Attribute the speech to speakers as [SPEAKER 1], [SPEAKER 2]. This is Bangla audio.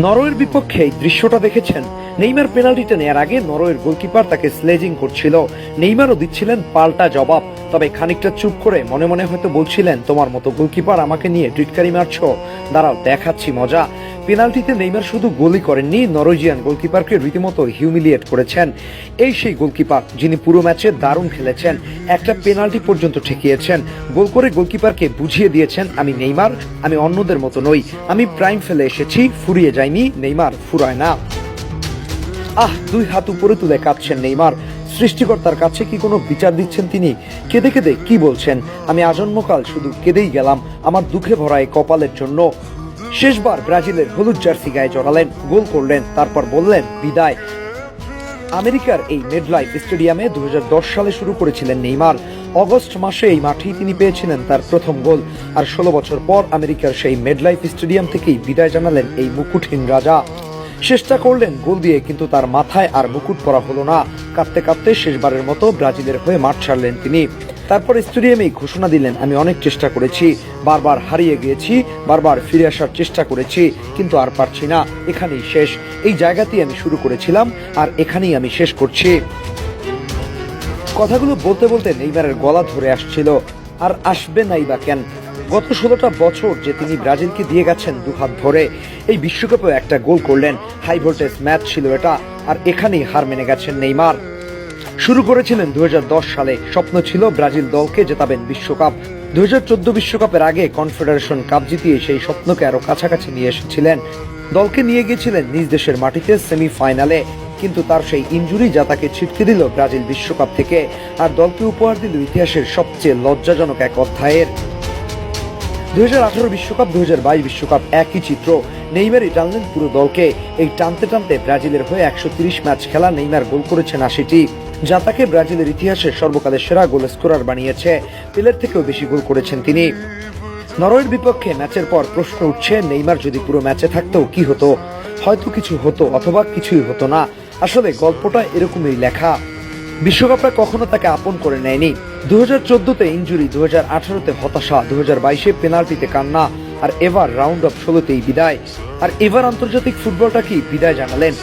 [SPEAKER 1] নরওয়ের বিপক্ষে এই দৃশ্যটা দেখেছেন। নেইমার পেনাল্টিটা নেয়ার আগে নরওয়ের গোলকিপার তাকে স্লেজিং করছিল, নেইমারও দিচ্ছিলেন পাল্টা জবাব। তবে খানিকটা চুপ করে মনে মনে হয়তো বলছিলেন, তোমার মতো গোলকিপার আমাকে নিয়ে টিটকারি মারছো, দাঁড়াও দেখাচ্ছি মজা। পেনাল্টিতে নেইমার শুধু গোলই করেননি, নরওয়েজিয়ান গোলকিপারকে রীতিমতো হিউমিলিয়েট করেছেন। এই সেই গোলকিপার যিনি পুরো ম্যাচে দারুণ খেলেছেন, একটা পেনাল্টি পর্যন্ত ঠেকিয়েছেন। গোল করে গোলকিপারকে বুঝিয়ে দিয়েছেন, আমি নেইমার, আমি অন্যদের মতো নই, আমি প্রাইম ফেলে এসেছি, ফুরিয়ে যায়নি, নেইমার ফুরায় না। দুই হাত উপরে তুলে কাঁদছেন নেইমার। সৃষ্টিকর্তার কাছে কি কোনো বিচার দিচ্ছেন তিনি? কেঁদে কেঁদে কি বলছেন, আমি আজন্মকাল শুধু কেঁদেই গেলাম আমার দুঃখে ভরা এই কপালের জন্য। শেষবার ব্রাজিলের হলুদ জার্সি গায়ে জড়ালেন, গোল করলেন, তারপর বললেন বিদায়। আমেরিকার এই মেডলাইফ স্টেডিয়ামে 2010 সালে শুরু করেছিলেন নেইমার। অগস্ট মাসে এই মাঠেই তিনি পেয়েছিলেন তার প্রথম গোল। আর 16 বছর পর আমেরিকার সেই মেডলাইফ স্টেডিয়াম থেকেই বিদায় জানালেন এই মুকুটহীন রাজা। চেষ্টা করলেন গোল দিয়ে, কিন্তু তার মাথায় আর মুকুট পরা হলো না। কাঁদতে কাঁদতে শেষবারের মতো ব্রাজিলের হয়ে মাঠ ছাড়লেন তিনি। তারপর স্টেডিয়ামেই ঘোষণা দিলেন, আমি অনেক চেষ্টা করেছি, বারবার হারিয়ে গিয়েছি, বারবার ফিরে আসার চেষ্টা করেছি, কিন্তু আর পারছি না, এখানেই শেষ। এই জায়গাতেই আমি শুরু করেছিলাম আর এখানেই আমি শেষ করছি। কথাগুলো বলতে বলতে নেইমারের গলা ধরে আসছিল, আর আসবে নাই বা কেন। গত 16টা বছর যে তিনি ব্রাজিলকে দিয়ে গেছেন দুহাত ভরে, এই বিশ্বকাপে একটা গোল করলেন। হাই ভোল্টেজ ম্যাচ ছিল এটা, আর এখানেই হার মেনে গেছেন নেইমার। শুরু করেছিলেন 2010 সালে, স্বপ্ন ছিল ব্রাজিল দলকে জেতাবেন বিশ্বকাপ। 2014 বিশ্বকাপের আগে কনফেডারেশন কাপ জিতিয়ে সেই স্বপ্নকে আরো কাছাকাছি নিয়ে এসেছিলেন। দলকে নিয়ে গিয়েছিলেন নিজ দেশের মাটিতে সেমিফাইনালে, কিন্তু তার সেই ইনজুরি যা তাকে ছিটকে দিল ব্রাজিল বিশ্বকাপ থেকে, আর দলকে উপহার দিল ইতিহাসের সবচেয়ে লজ্জাজনক এক অধ্যায়ের। 2018 বিশ্বকাপ, 2022 বিশ্বকাপ একই চিত্র। নেইমারই টানলেন পুরো দলকে। এই টানতে টানতে ব্রাজিলের হয়ে 130 ম্যাচ খেলা নেইমার গোল করেছেন 80টি, যা তাকে ব্রাজিলের ইতিহাসে সর্বকালের সেরা গোল স্কোরার বানিয়েছে। পেলের থেকেও বেশি গোল করেছেন তিনি। নরওয়ের বিপক্ষে ম্যাচের পর প্রশ্ন উঠছে, নেইমার যদি পুরো ম্যাচে থাকতো কি হতো? হয়তো কিছু হতো, অথবা কিছুই হতো না। আসলে গল্পটা এরকমই লেখা। বিশ্বকাপটা কখনো তাকে আপন করে নেয়নি। 2014-তে ইনজুরি, 2018-তে হতাশা, 2022-এ পেনাল্টিতে কান্না, আর এবার রাউন্ড অফ 16-তেই বিদায়। আর এবার আন্তর্জাতিক ফুটবলটা কি বিদায় জানালেন।